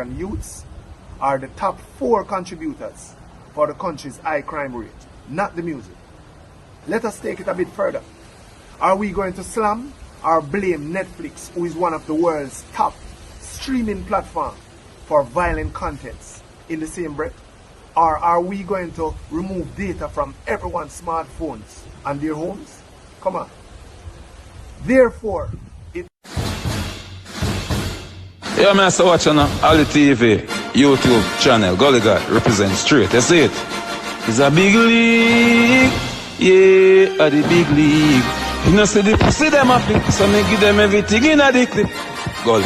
Jamaican youths are the top 4 contributors for the country's high crime rate, not the music. Let us take it a bit further. Are we going to slam or blame Netflix, who is one of the world's top streaming platforms, for violent contents in the same breath? Or are we going to remove data from everyone's smartphones and their homes? Come on. Therefore, yeah, man, so watch on Ali TV, YouTube channel. Gully God represents straight. You see it? It's a big league. Yeah, the big league. You know, see the pussy them up, so me give them everything in a clip. Gully.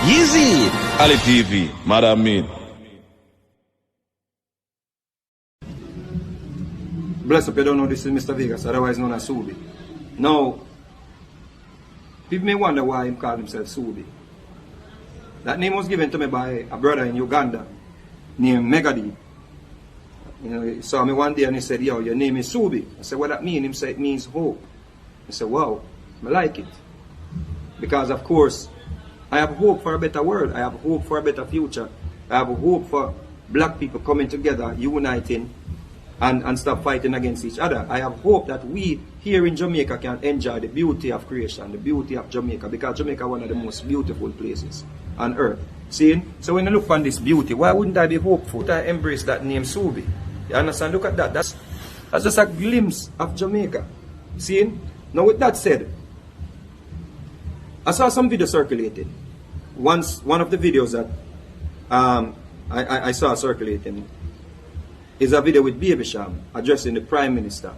Easy. Ali TV, Madam Mean. Bless up, you don't know this is Mr. Vegas, otherwise known as Subi. Now, people may wonder why he called himself Subi. That name was given to me by a brother in Uganda named Megadi. You know, he saw me one day and he said, yo, your name is Subi. I said, what that mean? He said, it means hope. I said, wow, I like it. Because, of course, I have hope for a better world. I have hope for a better future. I have hope for black people coming together, uniting, and stop fighting against each other. I have hope that we here in Jamaica can enjoy the beauty of creation, the beauty of Jamaica, because Jamaica is one of the most beautiful places on earth. See? So when I look on this beauty, why wouldn't I be hopeful? I embrace that name Subi. You understand? Look at that. That's just a glimpse of Jamaica. See? Now with that said, I saw some video circulating. One of the videos that I saw circulating is a video with Baby Cham addressing the Prime Minister,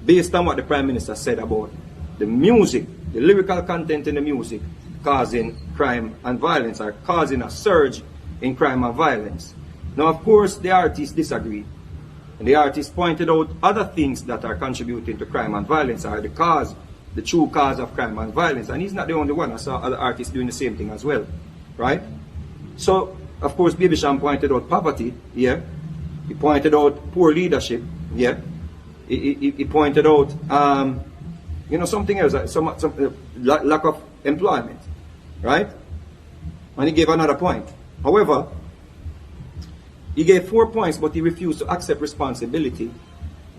based on what the Prime Minister said about the music, the lyrical content in the music causing crime and violence, or causing a surge in crime and violence. Now, of course, the artists disagree, and the artists pointed out other things that are contributing to crime and violence, are the true cause of crime and violence. And he's not the only one. I saw other artists doing the same thing as well, right? So, of course, Baby Cham pointed out poverty, yeah. He pointed out poor leadership, yeah. He pointed out, you know, something else, some lack of employment, right? And he gave another point. However, he gave 4 points, but he refused to accept responsibility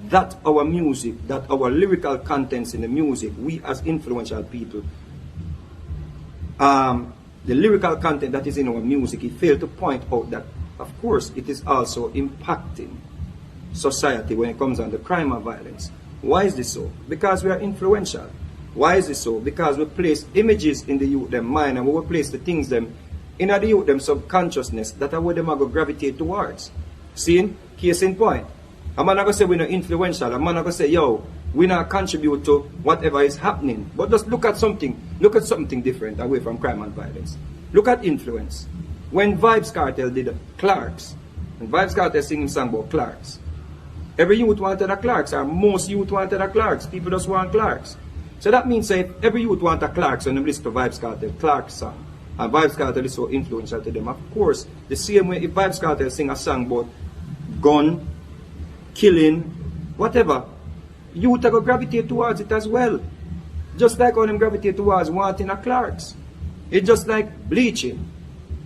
that our music, that our lyrical contents in the music, we as influential people, the lyrical content that is in our music, he failed to point out that, of course, it is also impacting society when it comes on the crime and violence. Why is this so? Because we are influential. Why is this so? Because we place images in the youth them mind, and we will place the things them in the youth them subconsciousness that are what them are going to gravitate towards. See? Case in point. A man not going to say we're not influential. A man not going to say, yo, we not contribute to whatever is happening. But just look at something different away from crime and violence. Look at influence. When Vybz Kartel did Clarks, and Vybz Kartel singing a song about Clarks, every youth wanted a Clarks, or most youth wanted a Clarks. People just want Clarks. So that means that if every youth want a Clarks, and they listen to Vybz Kartel Clarks song, and Vybz Kartel is so influential to them, of course, the same way if Vybz Kartel sing a song about gun, killing, whatever, youth are going to gravitate towards it as well. Just like how them gravitate towards wanting a Clarks. It's just like bleaching.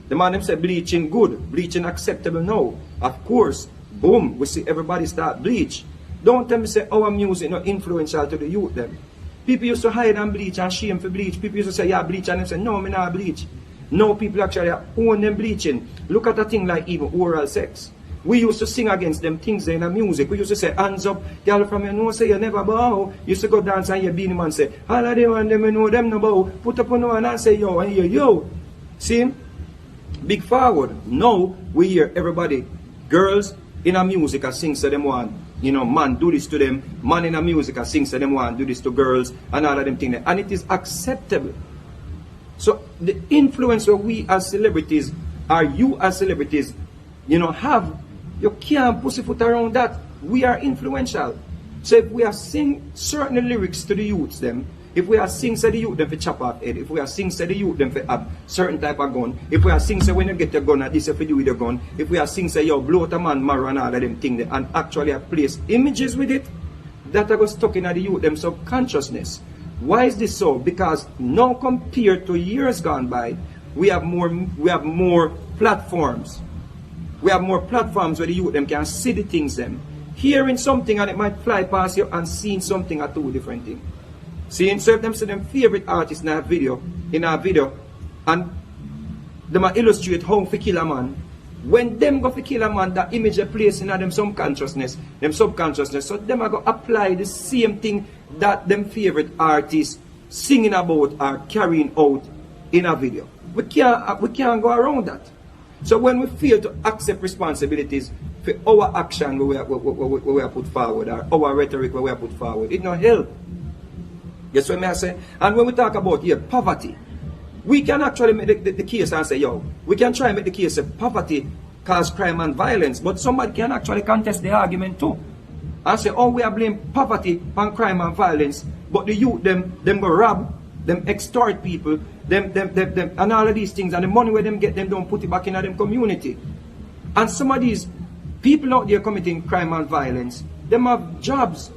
The man them said bleaching good, bleaching acceptable now. Of course, boom, we see everybody start bleach. Don't tell me say our music not influential to the youth them. People used to hide and bleach and shame for bleach. People used to say, yeah, bleach, and them say, no, me not bleach. No, people actually own them bleaching. Look at a thing like even oral sex. We used to sing against them things in the music. We used to say, hands up, girl from your nose say you never bow. Used to go dance and hear Beanie Man say, all of them and them you know them no bow. Put up on one and say yo, and hear yo. See? Big forward. Now we hear everybody, girls in a music and sing to them one, you know, man do this to them, man in a music and sing to them one, do this to girls and all of them things. And it is acceptable. So the influence that we as celebrities, or you as celebrities, you know, have, you can't pussyfoot around that. We are influential. So if we are sing certain lyrics to the youths them, if we are sing to the youth them for chop off head, if we are sing to the youth them for have certain type of gun, if we are sing to when you get your gun at this if you do with your gun, if we are sing to yo blow out a man marrow and all of them things and actually place images with it, that are stuck in the youth them subconsciousness. Why is this so? Because now compared to years gone by, we have more platforms. We have more platforms where the youth them can see the things them. Hearing something and it might fly past you, and seeing something are two different things. Seeing so if them see them favorite artist in a video, and them a illustrate how to kill a man. When them go to kill a man, that image they place in them subconsciousness, so them are going to apply the same thing that them favorite artists singing about or carrying out in a video. We can't go around that. So when we fail to accept responsibilities for our action we are put forward, or our rhetoric we are put forward, it no help. Yes, what I say? And when we talk about poverty, we can actually make the case and say, yo, we can try and make the case of poverty cause crime and violence, but somebody can actually contest the argument too. And say, oh, we are blaming poverty on crime and violence, but the youth, them go rob, them extort people, them, and all of these things, and the money where them get, them don't put it back in them community. And some of these people out there committing crime and violence, them have jobs.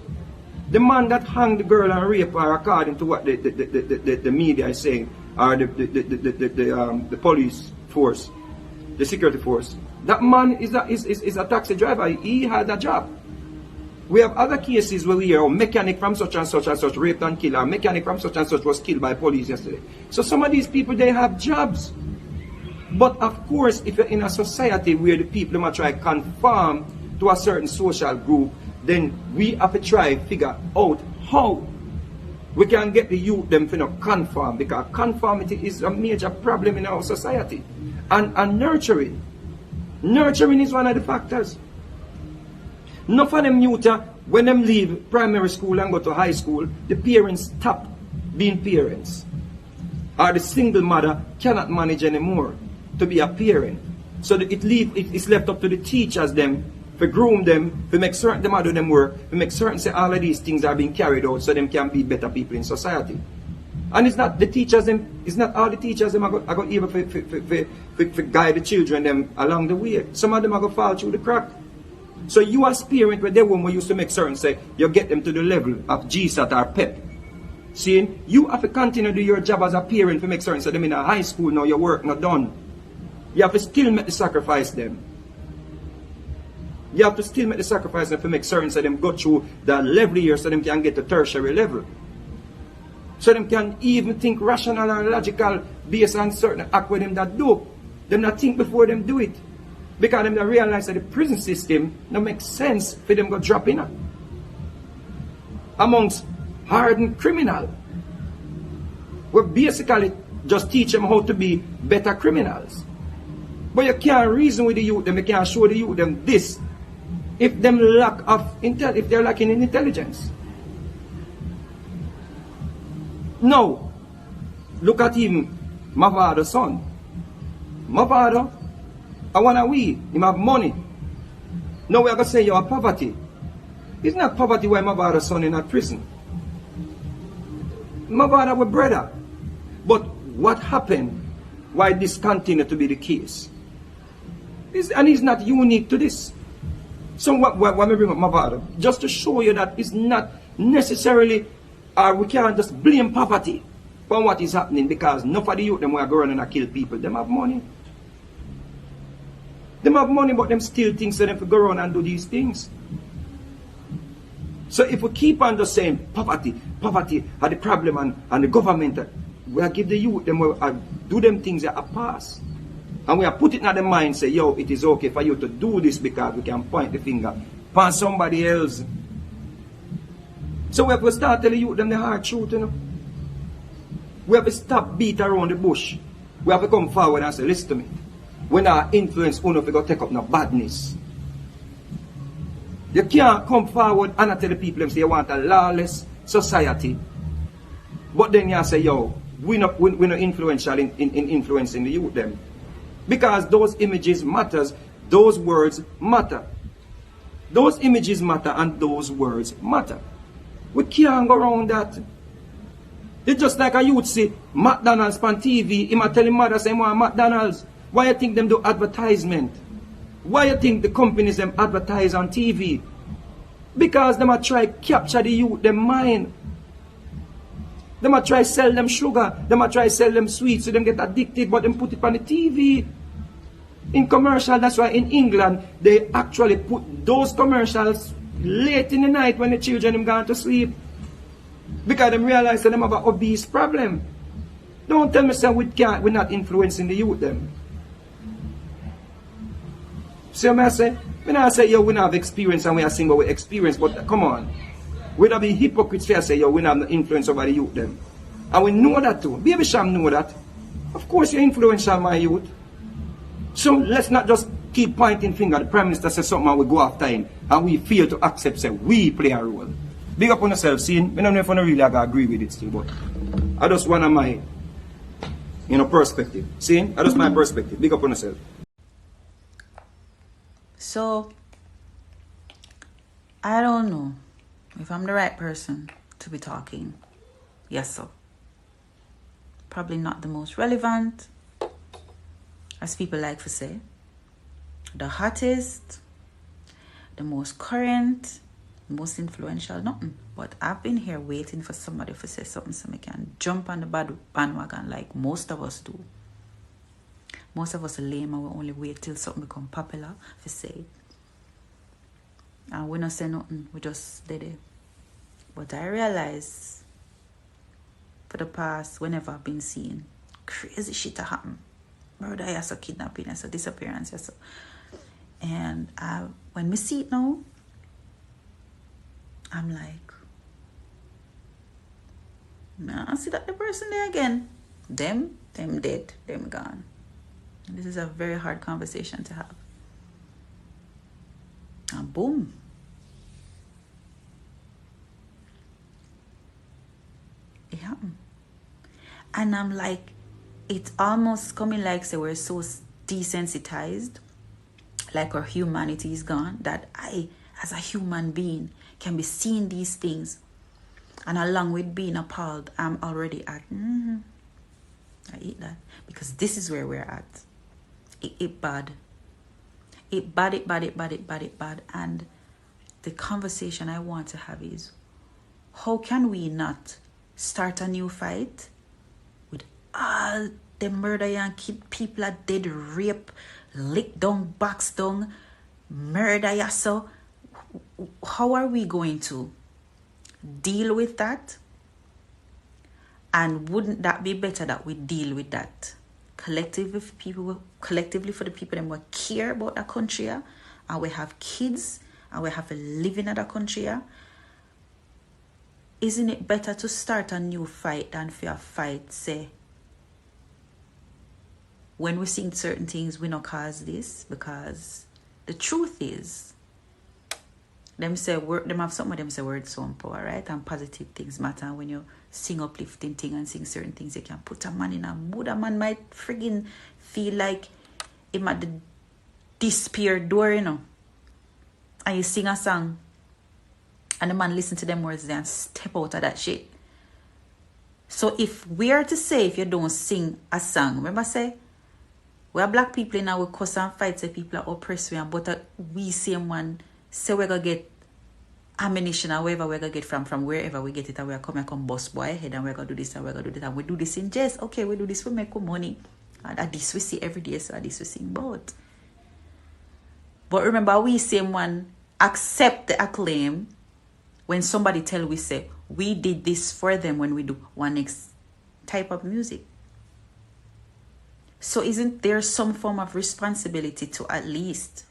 The man that hung the girl and raped her, according to what the media is saying, or the police force, the security force, that man is a taxi driver. He had a job. We have other cases where we hear, mechanic from such and such raped and killed, or mechanic from such and such was killed by police yesterday. So some of these people, they have jobs. But of course, if you're in a society where the people might try to conform to a certain social group, then we have to try to figure out how we can get the youth them to conform, because conformity is a major problem in our society. And nurturing is one of the factors. Enough of them youth, when them leave primary school and go to high school, the parents stop being parents. Or the single mother cannot manage anymore to be a parent. So it's left up to the teachers them, to groom them, to make certain them do them work, to make certain say all of these things are being carried out so them can be better people in society. And it's not the teachers them, it's not all the teachers them are going able to guide the children them along the way. Some of them are going to fall through the crack. So you as parent where they women used to make certain say you get them to the level of GSAT or PEP. See, you have to continue to do your job as a parent to make certain so them in a high school now your work not done. You have to still make the sacrifice them. You have to still make the sacrifice to make certain so them go through the level year so them can get to tertiary level. So them can even think rational and logical based on certain act with them that do. Them not think before them do it. Because them don't realize that the prison system don't make sense for them go drop in amongst hardened criminal. We basically just teach them how to be better criminals. But you can't reason with the youth them, you can't show the youth them this if them lack of if they're lacking in intelligence. Now, look at him, Mavado's son. Mavado, I wanna him have money. Now we are gonna say you are poverty. It's not poverty why Mavado's son in a prison. Mavado was brother. But what happened? Why this continue to be the case? And it's not unique to this. So what we bring up Mavado, just to show you that it's not necessarily, we can't just blame poverty for what is happening, because none of the youth them who are going and kill people, them have money. Them have money, but them still think so them to go around and do these things. So if we keep on just saying poverty are the problem and the government, we are give the youth them do them things that are pass. And we are put it in their mind, say, yo, it is okay for you to do this because we can point the finger upon somebody else. So we have to start telling you them the hard truth, you know. We have to stop beat around the bush. We have to come forward and say, listen to me. When our influence enough to go take up no badness. You can't come forward and tell the people them say you want a lawless society. But then you say, yo, we're not influential in influencing the youth them. Because those images matters, those words matter. Those images matter and those words matter. We can't go around that. It's just like a youth say, McDonald's on TV, he might tell him mother say, want McDonald's. Why you think them do advertisement? Why you think the companies them advertise on TV? Because them might try capture the youth, them mind. They might try sell them sugar, they might try sell them sweets so them get addicted, but them put it on the TV. In commercial, that's why in England, they actually put those commercials late in the night when the children have gone to sleep. Because they realize that they have an obese problem. Don't tell me say we're not influencing the youth them. See what I say? When I say, yo, we don't have experience and we are saying what we experience, but come on. We don't be hypocrites to say, yo, we don't have no influence over the youth them. And we know that too. Baby Cham know that. Of course you're influential, my youth. So let's not just keep pointing finger. The Prime Minister says something and we go after him. And we fail to accept, say, we play a role. Big up on yourself, seeing. I don't know if I really agree with it still, but I just want my, perspective. Seeing? I just my perspective. Big up on yourself. So, I don't know if I'm the right person to be talking. Yes, sir. Probably not the most relevant, as people like to say. The hottest, the most current, most influential, nothing. But I've been here waiting for somebody to say something so I can jump on the bandwagon like most of us do. Most of us are lame and we only wait till something become popular to say it. And we not say nothing, we just did it. But I realize for the past, whenever I've been seeing crazy shit happen. Murder, yes, kidnapping, yes, disappearance, yes. And when we see it now, I'm like, nah, I see that the person there again. Them dead, them gone. And this is a very hard conversation to have. And boom. It happened. And I'm like, it's almost coming like, say, we're so desensitized, like our humanity is gone, that I, as a human being, can be seeing these things. And along with being appalled, I'm already at, I eat that. Because this is where we're at. It bad. It bad. And the conversation I want to have is, how can we not start a new fight with all the murder and kid people are dead, rape, lick down, box down, murder, yeah, so how are we going to deal with that? And wouldn't that be better that we deal with that collectively for the people that care about the country, and we have kids and we have to live in that country? Isn't it better to start a new fight than for a fight, say, when we sing certain things, we not cause this? Because the truth is, them have some of them say words so power, right? And positive things matter. And when you sing uplifting things and sing certain things, you can put a man in a mood. A man might friggin' feel like him at the despair door, And you sing a song, and the man listen to them words and step out of that shit. So if we are to say, if you don't sing a song, remember say, we are black people now, we cuss and fight, say people are oppressed, but we same one, say we're going to get ammunition or wherever we're going to get from wherever we get it, and we're come bust boy head, and we're going to do this, and we're going to do that, and we do this in jest. Okay, we do this, we make money. And this we see every day, so this we sing about. But remember, we same one accept the acclaim when somebody tell we say, we did this for them when we do one next type of music. So isn't there some form of responsibility to at least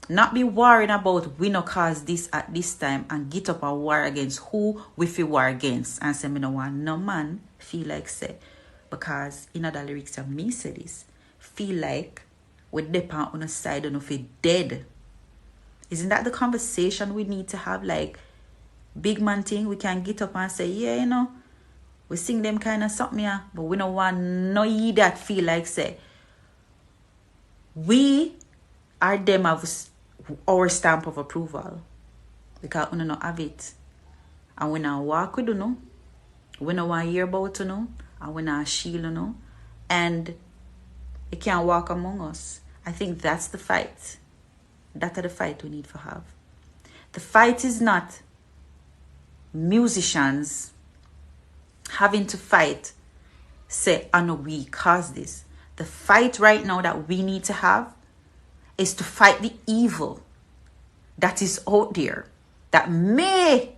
not be worrying about we no cause this at this time and get up a war against who we feel war against and say me no want no man feel like say, because in other lyrics of me say this, feel like we depend on a side and if it dead. Isn't that the conversation we need to have? Like big man thing, we can get up and say, yeah, we sing them kind of something, yeah, but we don't want no ye that feel like say, we are them of our stamp of approval. Because we don't have it. And we don't walk with you, we don't want to hear about you, and we don't shield you, and it can't walk among us. I think that's the fight. That's the fight we need to have. The fight is not musicians having to fight, say, I know we cause this. The fight right now that we need to have is to fight the evil that is out there that may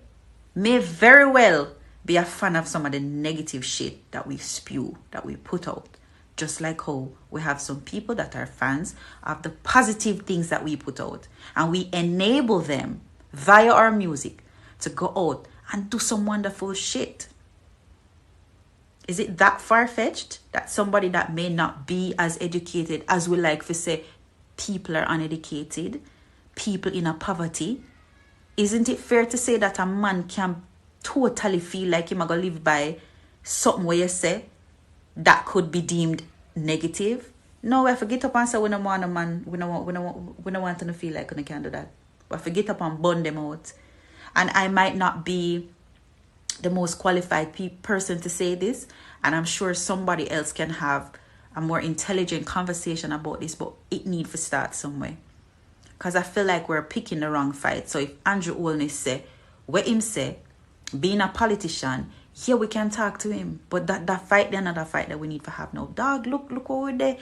very well be a fan of some of the negative shit that we spew, that we put out. Just like how we have some people that are fans of the positive things that we put out. And we enable them via our music to go out and do some wonderful shit. Is it that far-fetched that somebody that may not be as educated as we like to say people are uneducated, people in a poverty, isn't it fair to say that a man can totally feel like him going to live by something where you say that could be deemed negative? No, we have to get up and say we don't want a man, we don't want to feel like we can do that. We have to get up and burn them out. And I might not be the most qualified person to say this, and I'm sure somebody else can have a more intelligent conversation about this, but it needs to start somewhere. Because I feel like we're picking the wrong fight. So if Andrew Holness say, what him say, being a politician, yeah, we can talk to him. But that fight, the another fight that we need to have now. Dog, look over there.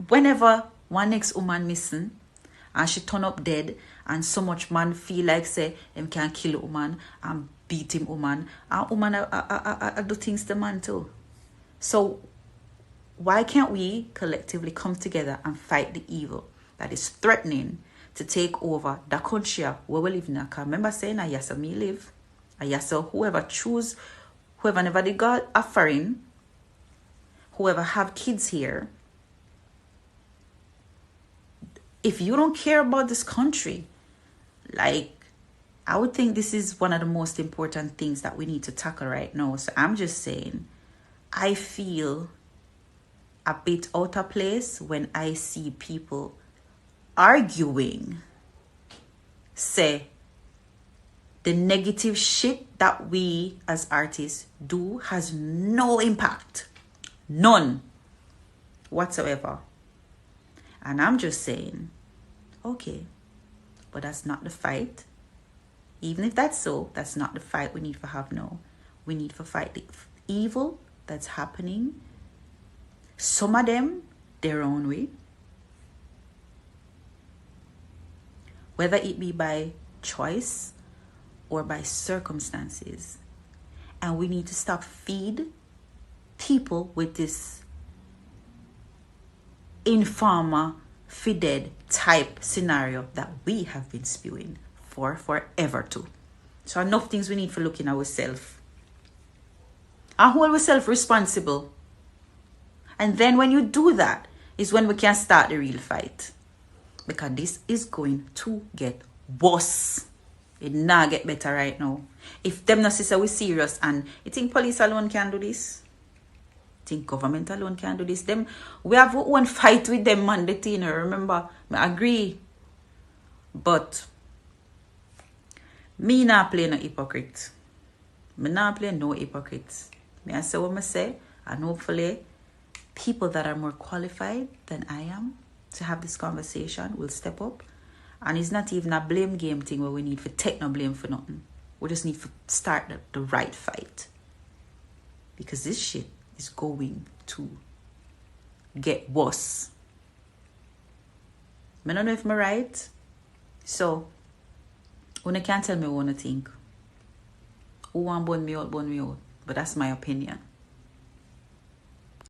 Whenever one next woman missing, and she turn up dead, and so much man feel like say, him can kill a woman, and beat him woman, and woman I do things to man too. So why can't we collectively come together and fight the evil that is threatening to take over the country where we live in? Because remember saying, I yes, me live. I yes, whoever choose, whoever never they got offering, whoever have kids here, if you don't care about this country, like, I would think this is one of the most important things that we need to tackle right now. So I'm just saying, I feel a bit out of place when I see people arguing, say, the negative shit that we as artists do has no impact. None whatsoever. And I'm just saying, okay, but that's not the fight. Even if that's so, that's not the fight we need to have now. We need to fight the evil that's happening. Some of them, their own way. Whether it be by choice or by circumstances. And we need to stop feed people with this informer, fided type scenario that we have been spewing for forever too. So enough things we need for looking at ourselves. And hold ourselves responsible. And then when you do that, is when we can start the real fight. Because this is going to get worse. It not get better right now. If them not say we serious, and you think police alone can do this? Think government alone can do this? Them, we have one fight with them man, the thing, remember? I agree. But me not play no hypocrite. Me not play no hypocrite. Me I say what I say, and hopefully people that are more qualified than I am to have this conversation will step up. And it's not even a blame game thing where we need to take no blame for nothing. We just need to start the right fight. Because this shit is going to get worse. I don't know if I'm right. So, you can't tell me what I think. Who want to burn me out, burn me out. But that's my opinion.